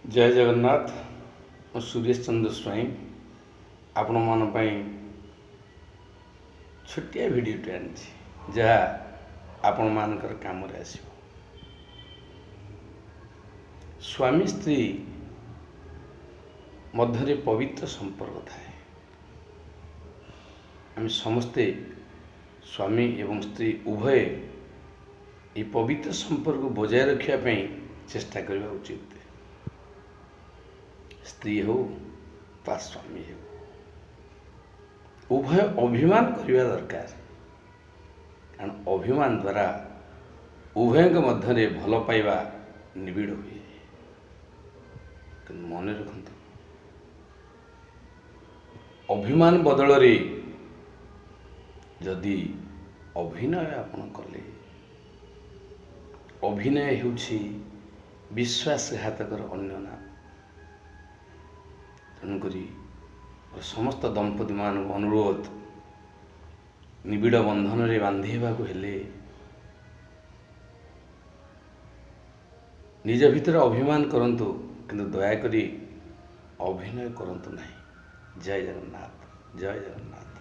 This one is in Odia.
जय जगन्नाथ। ମୁଁ ସୁରେଶ ଚନ୍ଦ୍ର ସ୍ୱାଇଁ ଆପଣମାନଙ୍କ ପାଇଁ ଛୋଟିଆ ଭିଡ଼ିଓଟେ ଆଣିଛି ଯାହା ଆପଣମାନଙ୍କର କାମରେ ଆସିବ। ସ୍ୱାମୀ ସ୍ତ୍ରୀ ମଧ୍ୟରେ ପବିତ୍ର ସମ୍ପର୍କ ଥାଏ। ଆମେ ସମସ୍ତେ ସ୍ୱାମୀ ଏବଂ ସ୍ତ୍ରୀ ଉଭୟ ଏହି ପବିତ୍ର ସମ୍ପର୍କ ବଜାୟ ରଖିବା ପାଇଁ ଚେଷ୍ଟା କରିବା ଉଚିତ। ସ୍ତ୍ରୀ ହେଉ ବା ସ୍ୱାମୀ ହେଉ, ଉଭୟ ଅଭିମାନ କରିବା ଦରକାର, କାରଣ ଅଭିମାନ ଦ୍ୱାରା ଉଭୟଙ୍କ ମଧ୍ୟରେ ଭଲ ପାଇବା ନିବିଡ଼ ହୁଏ। କିନ୍ତୁ ମନେ ରଖନ୍ତୁ, ଅଭିମାନ ବଦଳରେ ଯଦି ଅଭିନୟ ଆପଣ କଲେ, ଅଭିନୟ ହେଉଛି ବିଶ୍ୱାସଘାତକର ଅନ୍ୟ ନାମ। ତେଣୁକରି ସମସ୍ତ ଦମ୍ପତିମାନଙ୍କୁ ଅନୁରୋଧ, ନିବିଡ଼ ବନ୍ଧନରେ ବାନ୍ଧି ହେବାକୁ ହେଲେ ନିଜ ଭିତରେ ଅଭିମାନ କରନ୍ତୁ, କିନ୍ତୁ ଦୟାକରି ଅଭିନୟ କରନ୍ତୁ ନାହିଁ। ଜୟ ଜଗନ୍ନାଥ, ଜୟ ଜଗନ୍ନାଥ।